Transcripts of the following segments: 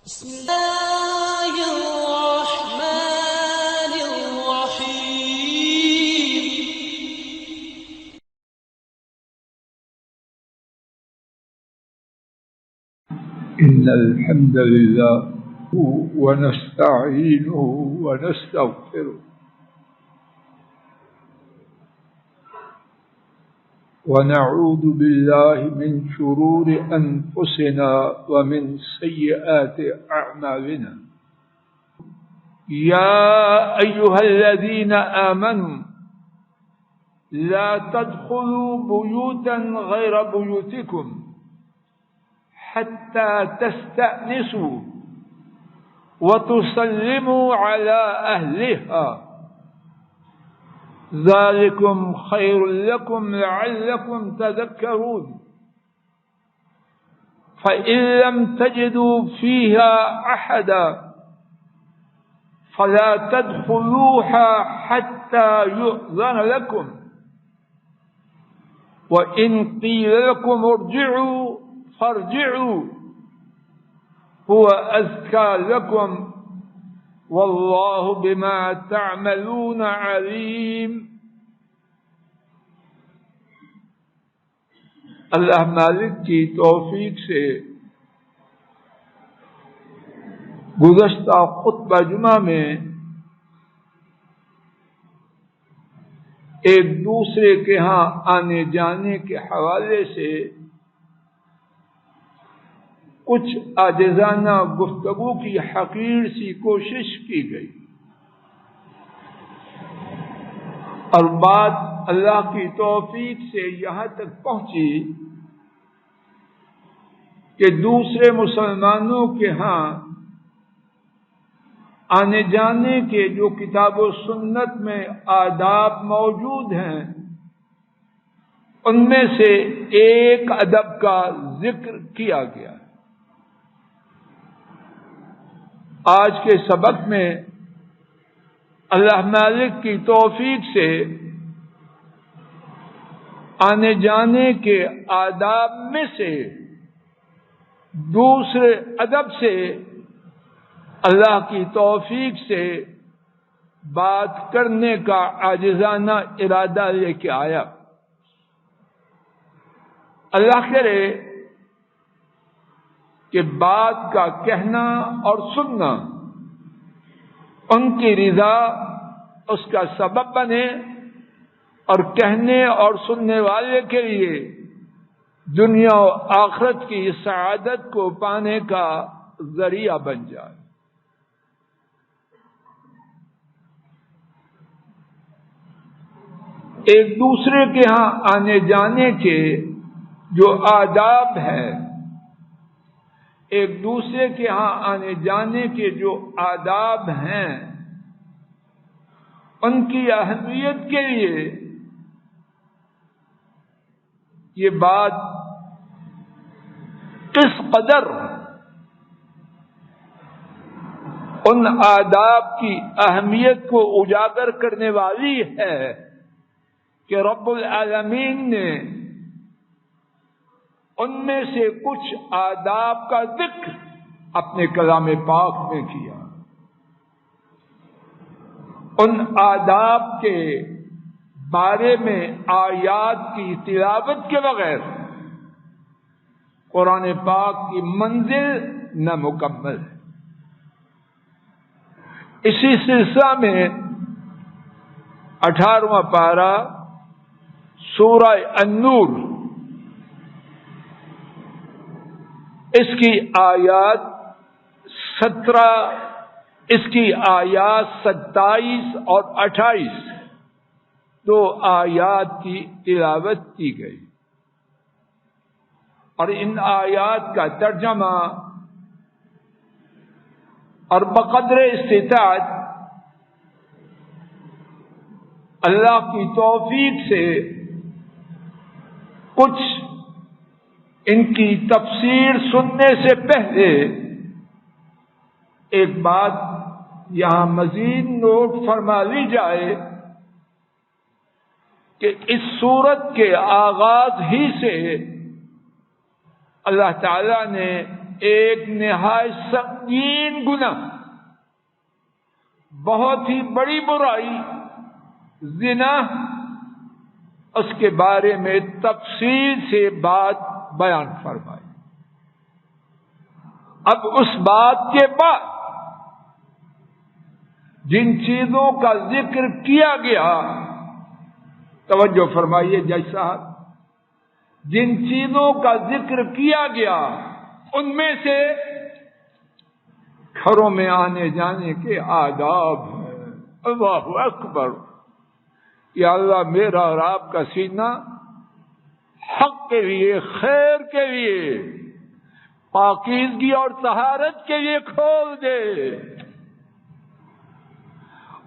بسم الله الرحمن الرحيم. إن الحمد لله ونستعينه ونستغفره ونعوذ بالله من شرور أنفسنا ومن سيئات أعمالنا. يا أيها الذين آمنوا لا تدخلوا بيوتا غير بيوتكم حتى تستأنسوا وتسلموا على أهلها ذلكم خير لكم لعلكم تذكرون. فإن لم تجدوا فيها أحدا فلا تدخلوها حتى يؤذن لكم وإن قيل لكم ارجعوا فارجعوا هو أزكى لكم والله بما تعملون علیم. اللہ مالک کی توفیق سے گزشتہ خطبہ جمعہ میں ایک دوسرے کے ہاں آنے جانے کے حوالے سے کچھ عاجزانہ گفتگو کی حقیر سی کوشش کی گئی اور بات اللہ کی توفیق سے یہاں تک پہنچی کہ دوسرے مسلمانوں کے ہاں آنے جانے کے جو کتاب و سنت میں آداب موجود ہیں ان میں سے ایک ادب کا ذکر کیا گیا. آج کے سبق میں اللہ مالک کی توفیق سے آنے جانے کے آداب میں سے دوسرے ادب سے اللہ کی توفیق سے بات کرنے کا عاجزانہ ارادہ لے کے آیا. اللہ کرے کہ بات کا کہنا اور سننا ان کی رضا اس کا سبب بنے اور کہنے اور سننے والے کے لیے دنیا و آخرت کی سعادت کو پانے کا ذریعہ بن جائے. ایک دوسرے کے ہاں آنے جانے کے جو آداب ہیں، ایک دوسرے کے ہاں آنے جانے کے جو آداب ہیں ان کی اہمیت کے لیے یہ بات کس قدر ان آداب کی اہمیت کو اجاگر کرنے والی ہے کہ رب العالمین نے ان میں سے کچھ آداب کا ذکر اپنے کلام پاک میں کیا. ان آداب کے بارے میں آیات کی تلاوت کے بغیر قرآن پاک کی منزل نامکمل ہے. اسی سلسلہ میں 18واں پارہ سورہ النور اس کی آیات 27 اور 28 دو آیات کی تلاوت کی گئی اور ان آیات کا ترجمہ اور بقدر استطاعت اللہ کی توفیق سے کچھ ان کی تفسیر سننے سے پہلے ایک بات یہاں مزید نوٹ فرما لی جائے کہ اس سورت کے آغاز ہی سے اللہ تعالی نے ایک نہایت سنگین گناہ، بہت ہی بڑی برائی زنا، اس کے بارے میں تفصیل سے بات بیان فرمائی۔ اب اس بات کے بعد جن چیزوں کا ذکر کیا گیا، توجہ فرمائیے جیسا جن چیزوں کا ذکر کیا گیا ان میں سے گھروں میں آنے جانے کے آداب ہیں۔ اللہ اکبر! یا اللہ، میرا اور آپ کا سینہ حق کے لیے، خیر کے لیے، پاکیزگی اور طہارت کے لیے کھول دے،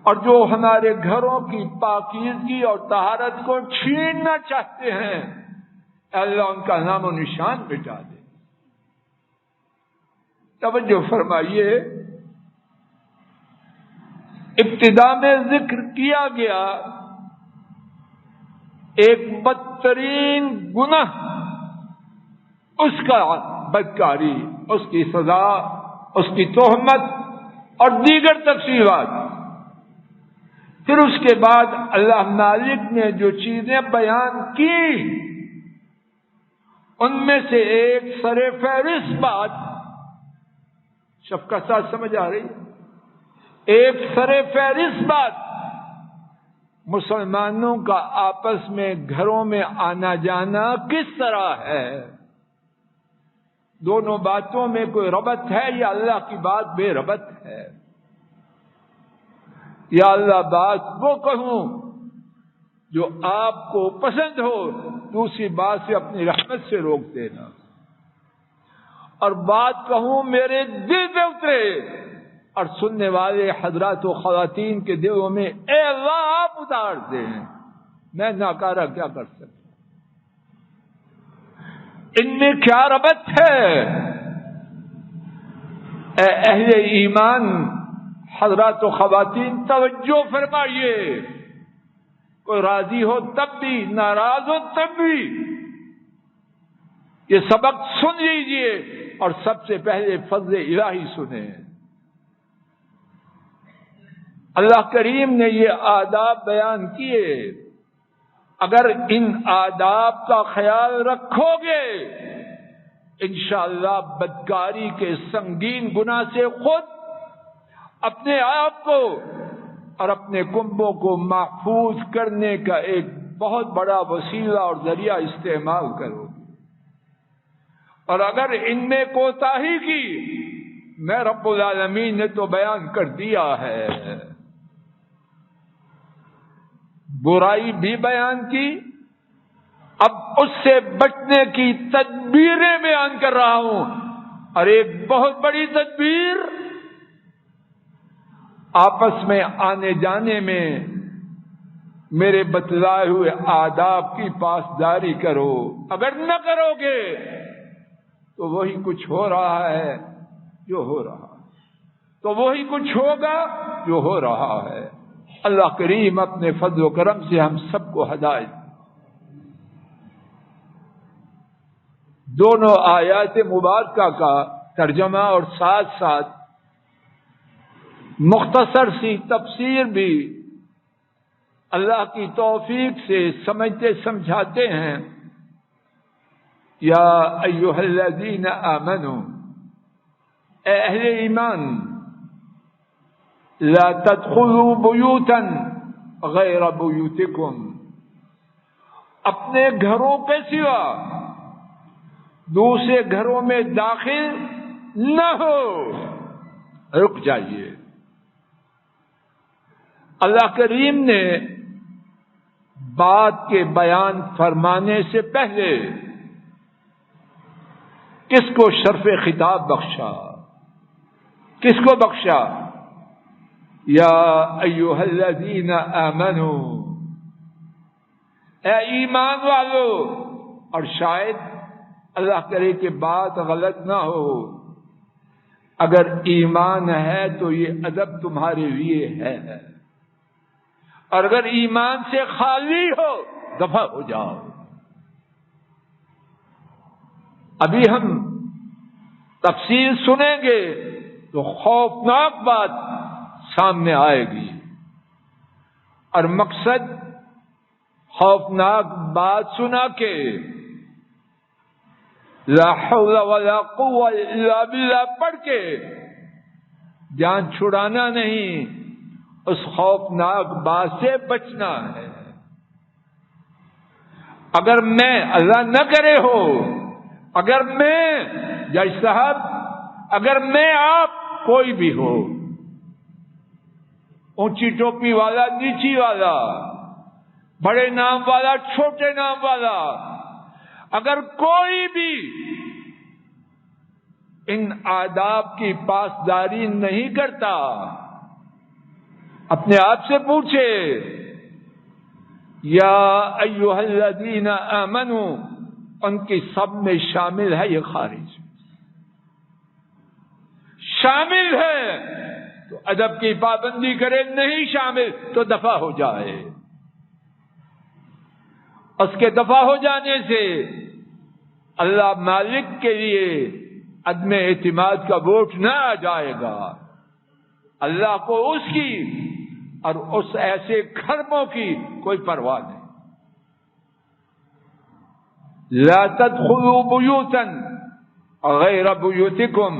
اور جو ہمارے گھروں کی پاکیزگی اور طہارت کو چھیننا چاہتے ہیں، اللہ ان کا نام و نشان مٹا دے۔ توجہ فرمائیے، ابتدا میں ذکر کیا گیا ایک بدترین گناہ، اس کا بدکاری، اس کی سزا، اس کی تہمت اور دیگر تفصیلات۔ پھر اس کے بعد اللہ مالک نے جو چیزیں بیان کی ان میں سے ایک سر فہرست بات، شفقت ساتھ سمجھ آ رہی ہے، ایک سر فہرست بات مسلمانوں کا آپس میں گھروں میں آنا جانا کس طرح ہے۔ دونوں باتوں میں کوئی ربط ہے یا اللہ کی بات بے ربط ہے؟ یا اللہ، بات وہ کہوں جو آپ کو پسند ہو، دوسری بات سے اپنی رحمت سے روک دینا، اور بات کہوں میرے دل پہ اترے اور سننے والے حضرات و خواتین کے دلوں میں اے اللہ آپ اتار دیں، میں ناکارہ کیا کر سکتا؟ ان میں کیا ربط ہے؟ اے اہل ایمان، حضرات و خواتین توجہ فرمائیے، کوئی راضی ہو تب بھی، ناراض ہو تب بھی یہ سبق سن لیجئے، اور سب سے پہلے فضل الہی سنیں۔ اللہ کریم نے یہ آداب بیان کیے، اگر ان آداب کا خیال رکھو گے انشاءاللہ بدکاری کے سنگین گناہ سے خود، اپنے آپ کو اور اپنے کنبوں کو محفوظ کرنے کا ایک بہت بڑا وسیلہ اور ذریعہ استعمال کرو۔ اور اگر ان میں کوتاہی کی، میں رب العالمین نے تو بیان کر دیا ہے، برائی بھی بیان کی، اب اس سے بچنے کی تدبیریں بیان کر رہا ہوں، اور ایک بہت بڑی تدبیر آپس میں آنے جانے میں میرے بتلائے ہوئے آداب کی پاسداری کرو۔ اگر نہ کرو گے تو وہی کچھ ہو رہا ہے جو ہو رہا ہے، تو وہی کچھ ہوگا جو ہو رہا ہے۔ اللہ کریم اپنے فضل و کرم سے ہم سب کو ہدایت۔ دونوں آیات مبارکہ کا ترجمہ اور ساتھ ساتھ مختصر سی تفسیر بھی اللہ کی توفیق سے سمجھتے سمجھاتے ہیں۔ یا ایھا الذین آمنوا، اے اہل ایمان، لا تدخلوا بیوتا غیر بیوتکم، اپنے گھروں کے سوا دوسرے گھروں میں داخل نہ ہو، رک جائیے۔ اللہ کریم نے بات کے بیان فرمانے سے پہلے کس کو شرف خطاب بخشا؟ کس کو بخشا؟ یا ایھا الذین آمنوا، اے ایمان والو۔ اور شاید اللہ کرے کہ بات غلط نہ ہو، اگر ایمان ہے تو یہ ادب تمہارے لیے ہے، اور اگر ایمان سے خالی ہو دفع ہو جاؤ۔ ابھی ہم تفصیل سنیں گے تو خوفناک بات سامنے آئے گی، اور مقصد خوفناک بات سنا کے لا حول ولا قوة الا باللہ پڑھ کے جان چھڑانا نہیں، اس خوفناک بات سے بچنا ہے۔ اگر میں اللہ نہ کرے ہو، اگر میں جج صاحب، اگر میں آپ کوئی بھی ہو، اونچی ٹوپی والا نیچی والا، بڑے نام والا چھوٹے نام والا، اگر کوئی بھی ان آداب کی پاسداری نہیں کرتا، اپنے آپ سے پوچھے یا ایھا الذین آمنوا، ان کی سب میں شامل ہے یہ خارج، شامل ہے تو ادب کی پابندی کرے، نہیں شامل تو دفع ہو جائے۔ اس کے دفع ہو جانے سے اللہ مالک کے لیے عدم اعتماد کا ووٹ نہ آ جائے گا، اللہ کو اس کی اور اس ایسے گھروں کی کوئی پرواہ نہیں۔ لا تدخلوا بیوتا غیر بیوتکم،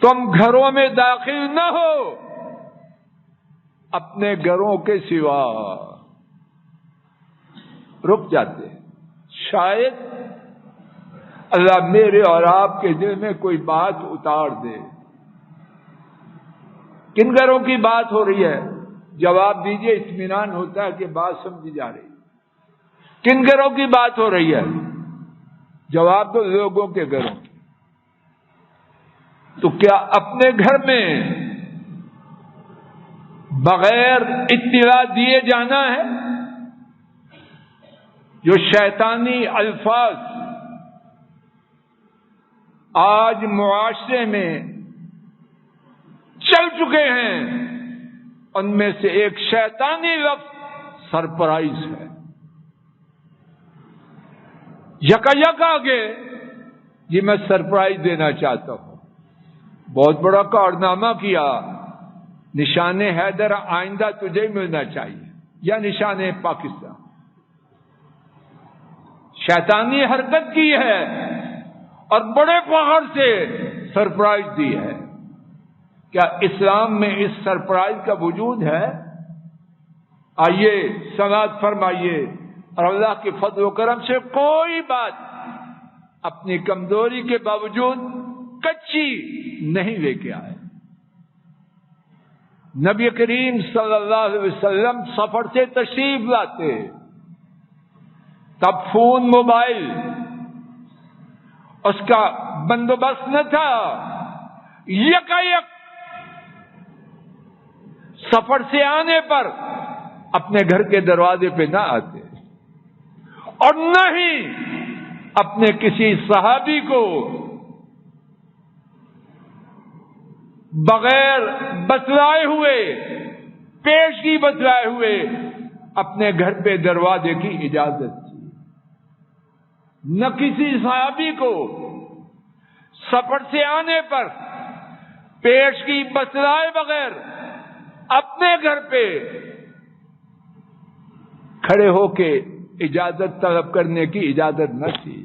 تم گھروں میں داخل نہ ہو اپنے گھروں کے سوا۔ رک جاتے ہیں، شاید اللہ میرے اور آپ کے دل میں کوئی بات اتار دے۔ کن گھروں کی بات ہو رہی ہے؟ جواب دیجئے، اطمینان ہوتا ہے کہ بات سمجھی جا رہی ہے۔ کن گھروں کی بات ہو رہی ہے؟ جواب دو، لوگوں کے گھروں کی۔ تو کیا اپنے گھر میں بغیر اطلاع دیے جانا ہے؟ جو شیطانی الفاظ آج معاشرے میں چل چکے ہیں، ان میں سے ایک شیطانی لفظ سرپرائز ہے۔ یک آگے یہ میں سرپرائز دینا چاہتا ہوں، بہت بڑا کارنامہ کیا، نشان حیدر آئندہ تجھے ملنا چاہیے یا نشان پاکستان۔ شیطانی حرکت کی ہے اور بڑے پہاڑ سے سرپرائز دی ہے۔ کیا اسلام میں اس سرپرائز کا وجود ہے؟ آئیے سماعت فرمائیے، اور اللہ کے فضل و کرم سے کوئی بات اپنی کمزوری کے باوجود کچی نہیں لے کے آئے۔ نبی کریم صلی اللہ علیہ وسلم سفر سے تشریف لاتے، تب فون موبائل اس کا بندوبست نہ تھا، یکایک سفر سے آنے پر اپنے گھر کے دروازے پہ نہ آتے، اور نہ ہی اپنے کسی صحابی کو بغیر بتلائے ہوئے، پیشگی بتلائے ہوئے اپنے گھر پہ دروازے کی اجازت تھی۔ نہ کسی صحابی کو سفر سے آنے پر پیشگی بتلائے بغیر اپنے گھر پہ کھڑے ہو کے اجازت طلب کرنے کی اجازت نہ تھی۔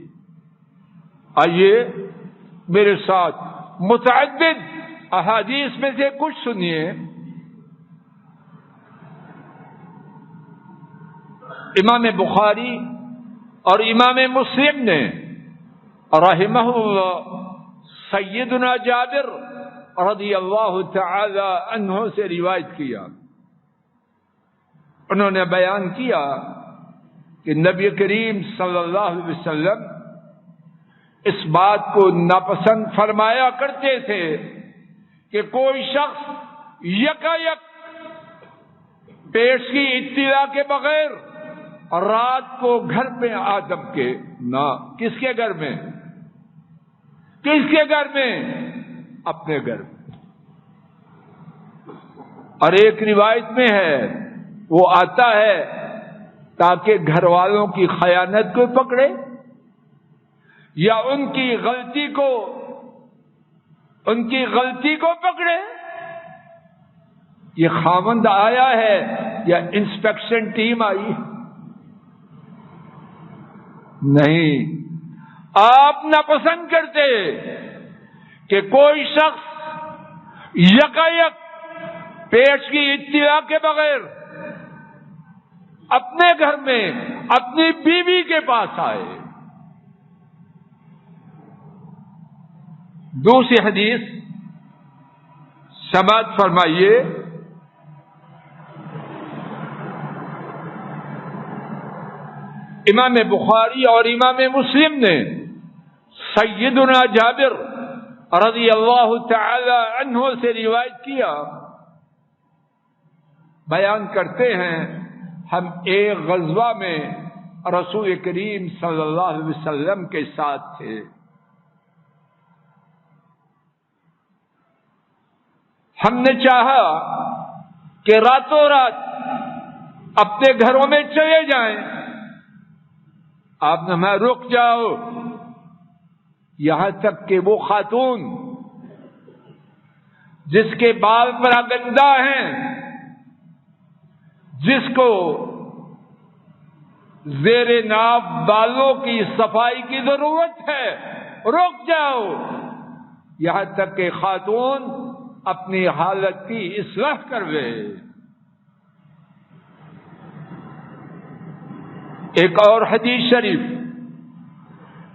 آئیے میرے ساتھ متعدد احادیث میں سے کچھ سنیے۔ امام بخاری اور امام مسلم نے رحمہ اللہ سیدنا جابر رضی اللہ تعالی عنہ سے روایت کیا، انہوں نے بیان کیا کہ نبی کریم صلی اللہ علیہ وسلم اس بات کو ناپسند فرمایا کرتے تھے کہ کوئی شخص یکایک پیش کی اطلاع کے بغیر رات کو گھر پہ آدم کے نہ، کس کے گھر میں؟ کس کے گھر میں؟ اپنے گھر میں۔ اور ایک روایت میں ہے وہ آتا ہے تاکہ گھر والوں کی خیانت کو پکڑے، یا ان کی غلطی کو پکڑے؟ یہ خاوند آیا ہے یا انسپیکشن ٹیم آئی؟ نہیں، آپ ناپسند کرتے کہ کوئی شخص یکایک پیٹ کی اطلاع کے بغیر اپنے گھر میں اپنی بیوی کے پاس آئے۔ دوسری حدیث سماعت فرمائیے، امام بخاری اور امام مسلم نے سیدنا جابر رضی اللہ تعالی عنہ سے روایت کیا، بیان کرتے ہیں ہم ایک غزوہ میں رسول کریم صلی اللہ علیہ وسلم کے ساتھ تھے۔ ہم نے چاہا کہ راتوں رات اپنے گھروں میں چلے جائیں، آپ نے ہمیں رک جاؤ، یہاں تک کہ وہ خاتون جس کے بال پراگندہ ہیں، جس کو زیر ناف بالوں کی صفائی کی ضرورت ہے، رک جاؤ، یہاں تک کہ خاتون اپنی حالت کی اصلاح کروے۔ ایک اور حدیث شریف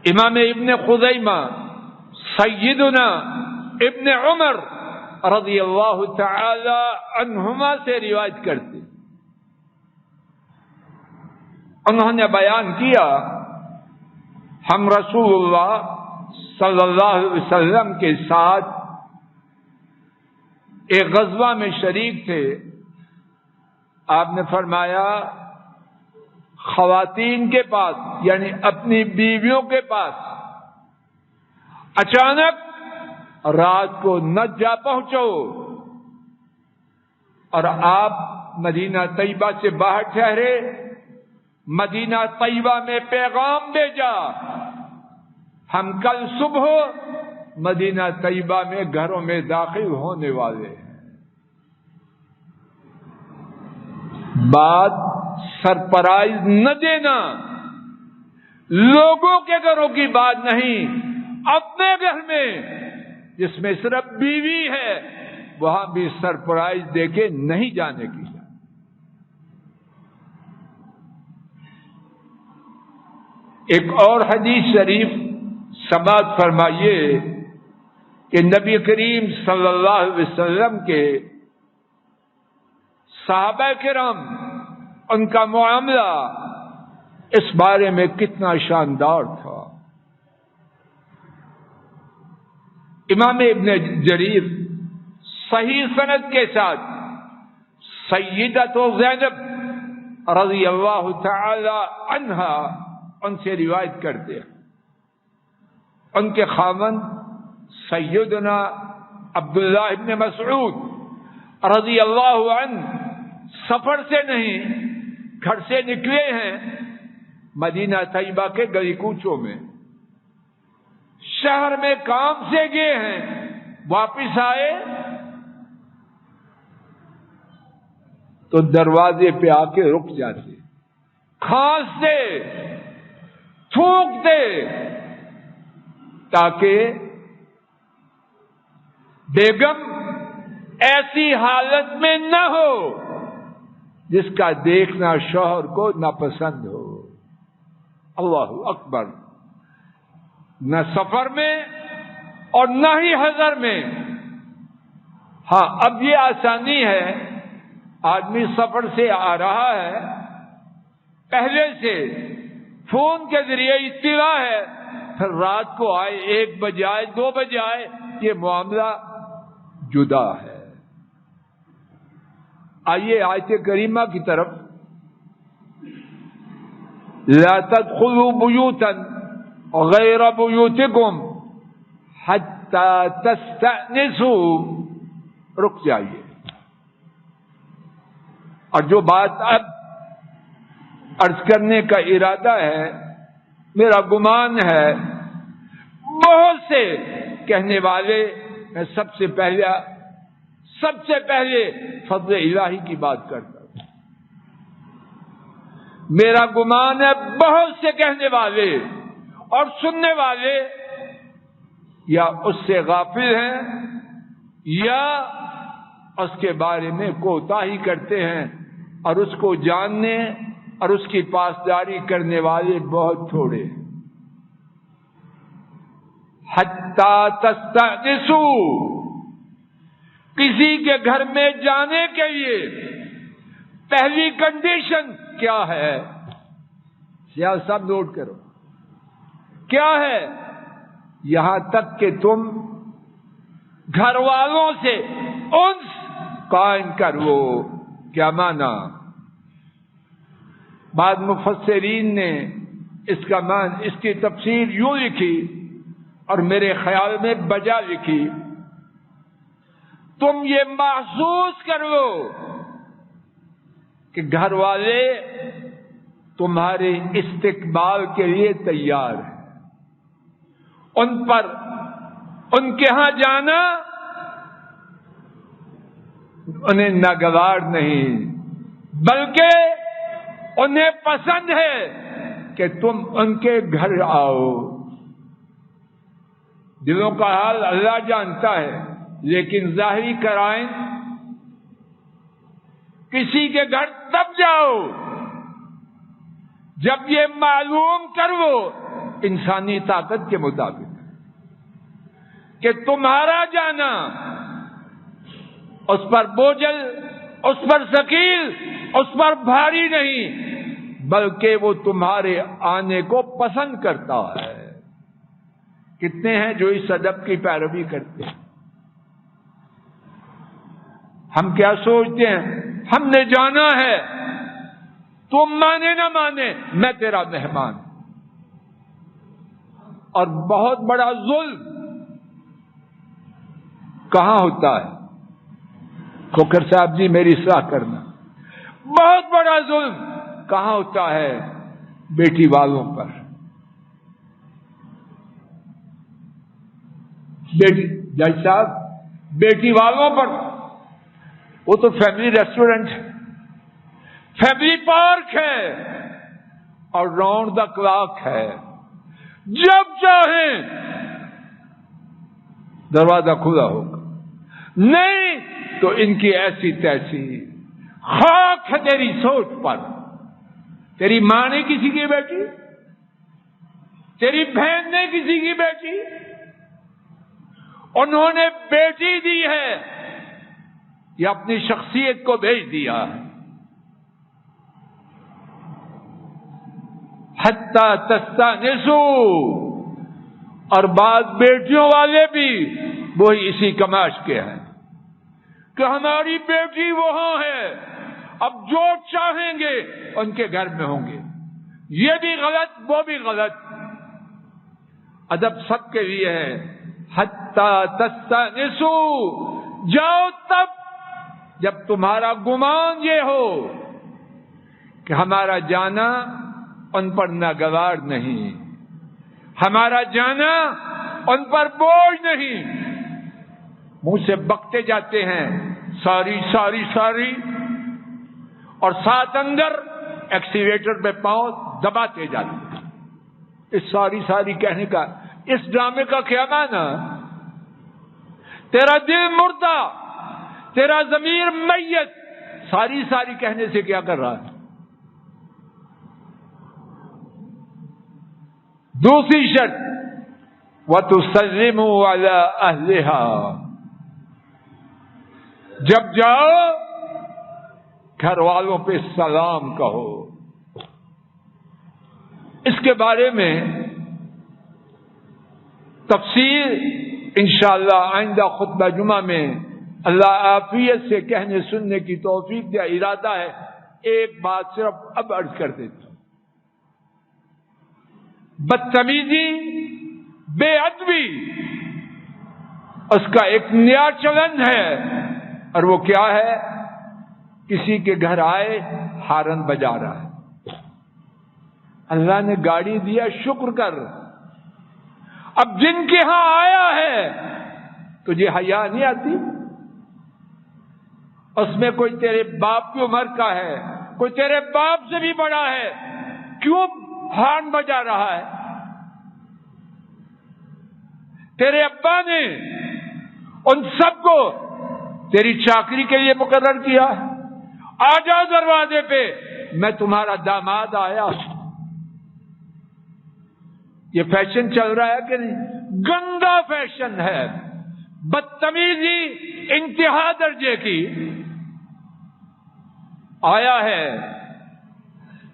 امام ابن خزیمہ سیدنا ابن عمر رضی اللہ تعالی عنہما سے روایت کرتے، انہوں نے بیان کیا ہم رسول اللہ صلی اللہ علیہ وسلم کے ساتھ ایک غزوہ میں شریک تھے۔ آپ نے فرمایا خواتین کے پاس یعنی اپنی بیویوں کے پاس اچانک رات کو نہ جا پہنچو، اور آپ مدینہ طیبہ سے باہر ٹھہرے، مدینہ طیبہ میں پیغام بھیجا ہم کل صبح مدینہ طیبہ میں گھروں میں داخل ہونے والے ہیں۔ بات سرپرائز نہ دینا، لوگوں کے گھروں کی بات نہیں، اپنے گھر میں جس میں صرف بیوی ہے وہاں بھی سرپرائز دے کے نہیں جانے کی۔ ایک اور حدیث شریف سماعت فرمائیے کہ نبی کریم صلی اللہ علیہ وسلم کے صحابہ کرام ان کا معاملہ اس بارے میں کتنا شاندار تھا۔ امام ابن جریر صحیح سند کے ساتھ سیدۃ زینب رضی اللہ تعالی عنہا ان سے روایت کرتے ہیں، ان کے خاوند سیدنا عبداللہ ابن مسعود رضی اللہ عنہ سفر سے نہیں گھر سے نکلے ہیں، مدینہ طیبہ کے گلی کوچوں میں، شہر میں کام سے گئے ہیں، واپس آئے تو دروازے پہ آ کے رک جاتے، کھانستے تھوکتے تاکہ بیگم ایسی حالت میں نہ ہو جس کا دیکھنا شوہر کو ناپسند ہو۔ اللہ اکبر! نہ سفر میں اور نہ ہی حضر میں۔ ہاں اب یہ آسانی ہے، آدمی سفر سے آ رہا ہے، پہلے سے فون کے ذریعے اطلاع ہے، پھر رات کو آئے، 1 بجے آئے، 2 بجے آئے، یہ معاملہ جدا ہے۔ آئیے آیت کریمہ کی طرف، لا تدخلوا بیوتا غیر بیوتکم حتی تستأنسوا، رک جائیے۔ اور جو بات اب عرض کرنے کا ارادہ ہے، میرا گمان ہے بہت سے کہنے والے، میں سب سے پہلے فضل الہی کی بات کرتا ہوں۔ میرا گمان ہے بہت سے کہنے والے اور سننے والے یا اس سے غافل ہیں یا اس کے بارے میں کوتاہی کرتے ہیں، اور اس کو جاننے اور اس کی پاسداری کرنے والے بہت تھوڑے ہیں۔ حتی تستأنسوا، کسی کے گھر میں جانے کے لیے پہلی کنڈیشن کیا ہے؟ سیال صاحب نوٹ کرو، کیا ہے؟ یہاں تک کہ تم گھر والوں سے انس قائم کرو۔ کیا معنی؟ بعض مفسرین نے اس کی تفسیر یوں لکھی اور میرے خیال میں بجا لکھی، تم یہ محسوس کرو کہ گھر والے تمہارے استقبال کے لیے تیار ہیں، ان کے ہاں جانا انہیں ناگوار نہیں، بلکہ انہیں پسند ہے کہ تم ان کے گھر آؤ۔ دلوں کا حال اللہ جانتا ہے، لیکن ظاہری کرائن کسی کے گھر تب جاؤ جب یہ معلوم کرو انسانی طاقت کے مطابق کہ تمہارا جانا اس پر بوجھل، اس پر ثقیل، اس پر بھاری نہیں، بلکہ وہ تمہارے آنے کو پسند کرتا ہے۔ کتنے ہیں جو اس ادب کی پیروی کرتے ہیں؟ ہم کیا سوچتے ہیں؟ ہم نے جانا ہے، تم مانے نہ مانے میں تیرا مہمان۔ اور بہت بڑا ظلم کہاں ہوتا ہے؟ کھوکھر صاحب جی میری اصلاح کرنا، بہت بڑا ظلم کہاں ہوتا ہے؟ بیٹی والوں پر۔ جج صاحب، بیٹی والوں پر، وہ تو فیملی ریسٹورنٹ ہے، فیملی پارک ہے اور راؤنڈ دا کلاک ہے، جب چاہیں دروازہ کھلا ہوگا، نہیں تو ان کی ایسی تیسی خاک ہے تیری سوچ پر۔ تیری ماں نے کسی کی بیٹی، تیری بہن نے کسی کی بیٹی، انہوں نے بیٹی دی ہے یا اپنی شخصیت کو بھیج دیا؟ حتی تستأنسوا، اور بعض بیٹیوں والے بھی وہی اسی کماش کے ہیں کہ ہماری بیٹی وہاں ہے، اب جو چاہیں گے ان کے گھر میں ہوں گے، یہ بھی غلط وہ بھی غلط۔ ادب سب کے لیے ہے۔ حتی تستأنسوا، جاؤ تب جب تمہارا گمان یہ ہو کہ ہمارا جانا ان پر ناگوار نہیں، ہمارا جانا ان پر بوجھ نہیں۔ منہ سے بکتے جاتے ہیں ساری ساری ساری، اور ساتھ اندر ایکسیلیٹر پہ پاؤں دباتے جاتے ہیں۔ اس ساری ساری کہنے کا، اس ڈرامے کا کیا معنی؟ تیرا دل مردہ، تیرا ضمیر میت، ساری ساری کہنے سے کیا کر رہا ہے؟ دوسری شرط وَتُسَلِّمُوا عَلَىٰ أَهْلِهَا، جب جاؤ گھر والوں پہ سلام کہو۔ اس کے بارے میں تفصیل انشاءاللہ آئندہ خطبہ جمعہ میں اللہ عافیت سے کہنے سننے کی توفیق دے، ارادہ ہے۔ ایک بات صرف اب عرض کر دیتا ہوں، بدتمیزی، بے ادبی، اس کا ایک نیا چلن ہے، اور وہ کیا ہے؟ کسی کے گھر آئے ہارن بجا رہا ہے، اللہ نے گاڑی دیا شکر کر، اب جن کے ہاں آیا ہے تجھے حیا نہیں آتی؟ اس میں کوئی تیرے باپ کی عمر کا ہے، کوئی تیرے باپ سے بھی بڑا ہے، کیوں ہارن بجا رہا ہے؟ تیرے ابا نے ان سب کو تیری چاکری کے لیے مقرر کیا ہے، آ جاؤ دروازے پہ، میں تمہارا داماد آیا۔ یہ فیشن چل رہا ہے کہ نہیں؟ گندا فیشن ہے، بدتمیزی انتہا درجے کی۔ آیا ہے،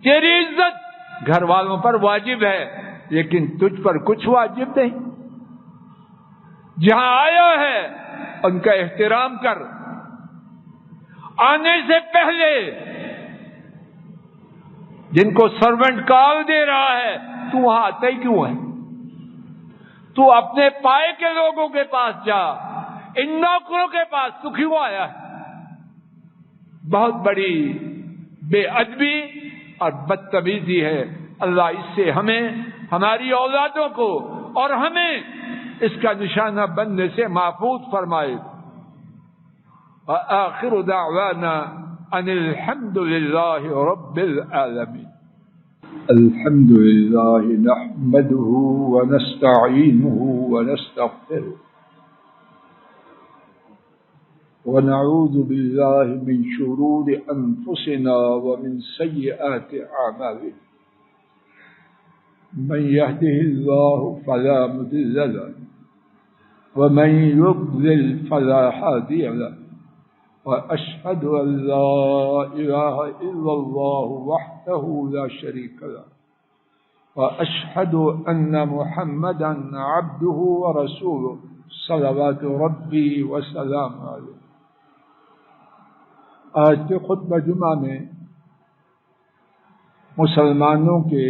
تیری عزت گھر والوں پر واجب ہے لیکن تجھ پر کچھ واجب نہیں۔ جہاں آیا ہے ان کا احترام کر، آنے سے پہلے جن کو سرونٹ کال دے رہا ہے تو وہاں آتا ہی کیوں ہے؟ تو اپنے پائے کے لوگوں کے پاس جا، ان نوکروں کے پاس تو کیوں آیا ہے؟ بہت بڑی بے ادبی اور بدتمیزی ہے۔ اللہ اس سے ہمیں، ہماری اولادوں کو اور ہمیں اس کا نشانہ بننے سے محفوظ فرمائے۔ وآخر دعوانا ان الحمد للہ رب العالمین۔ الحمد للہ نحمده ونستعینه ونستغفره ونعوذ بالله من شرور أنفسنا ومن سيئات أعمالنا، من يهده الله فلا مضل له ومن يضلل فلا هادي له، وأشهد أن لا إله إلا الله وحده لا شريك له، وأشهد أن محمدا عبده ورسوله صلوات ربي وسلامه عليه۔ آج کے خطبہ جمعہ میں مسلمانوں کے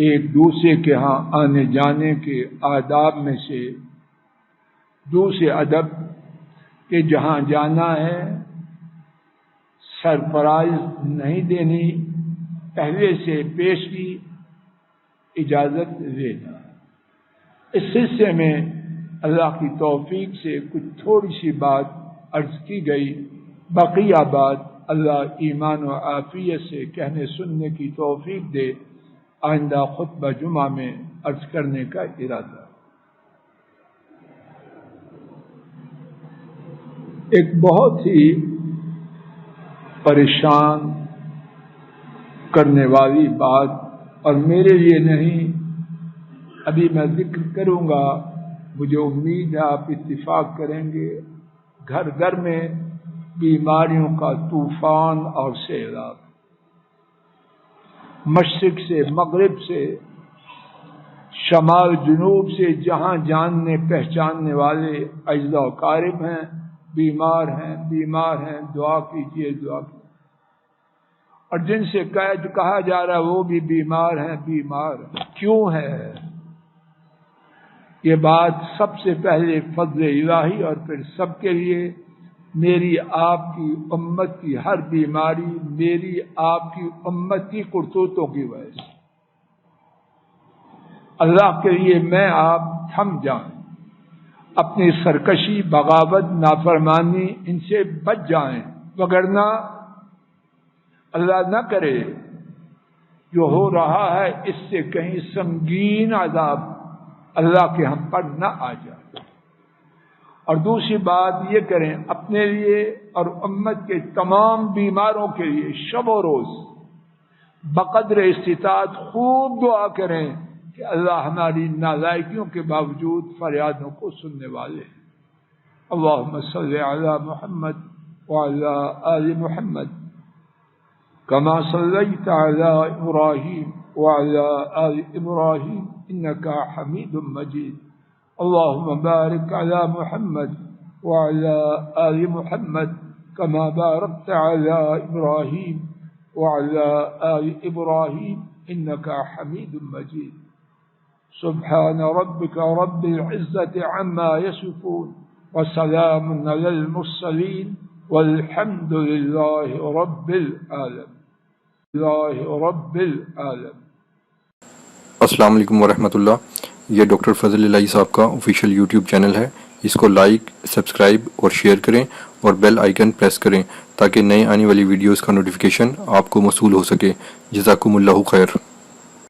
ایک دوسرے کے ہاں آنے جانے کے آداب میں سے دوسرے ادب کہ جہاں جانا ہے سرپرائز نہیں دینی، پہلے سے پیش کی اجازت لینا۔ اس سلسلے میں اللہ کی توفیق سے کچھ تھوڑی سی بات عرض کی گئی، بقیہ بات اللہ ایمان و عافیت سے کہنے سننے کی توفیق دے، آئندہ خطبہ جمعہ میں عرض کرنے کا ارادہ۔ ایک بہت ہی پریشان کرنے والی بات، اور میرے لیے نہیں، ابھی میں ذکر کروں گا، مجھے امید ہے آپ اتفاق کریں گے، گھر گھر میں بیماریوں کا طوفان اور سیلاب، مشرق سے مغرب سے شمال جنوب سے، جہاں جاننے پہچاننے والے اجزاء و اقارب ہیں بیمار ہیں، دعا کیجیے، دعا کیجیے۔ اور جن سے کہا جا رہا ہے وہ بھی بیمار ہیں، کیوں ہے؟ یہ بات سب سے پہلے فضل الہی اور پھر سب کے لیے، میری آپ کی امت کی ہر بیماری میری آپ کی امت کی کرتوتوں کی وجہ سے۔ اللہ کے لیے میں آپ تھم جائیں، اپنی سرکشی، بغاوت، نافرمانی ان سے بچ جائیں، وگرنہ اللہ نہ کرے جو ہو رہا ہے اس سے کہیں سنگین عذاب اللہ کے ہم پر نہ آ جائے۔ اور دوسری بات یہ کریں اپنے لیے اور امت کے تمام بیماروں کے لیے شب و روز بقدر استطاعت خوب دعا کریں کہ اللہ ہماری نالائکیوں کے باوجود فریادوں کو سننے والے ہیں۔ اللہم صلی علی محمد وعلی آل محمد کما صلیت علی ابراہیم وعلی آل ابراہیم انک حمید مجید۔ اللهم بارك على محمد وعلى آل محمد كما باركت على إبراهيم وعلى آل إبراهيم إنك حميد مجيد۔ سبحان ربك رب العزة عما يصفون وسلام على المرسلين والحمد لله رب العالمين۔ السلام علیکم ورحمۃ اللہ۔ یہ ڈاکٹر فضل الہی صاحب کا آفیشیل یوٹیوب چینل ہے، اس کو لائک، سبسکرائب اور شیئر کریں اور بیل آئیکن پریس کریں تاکہ نئے آنے والی ویڈیوز کا نوٹیفیکیشن آپ کو موصول ہو سکے۔ جزاکم اللہ خیر۔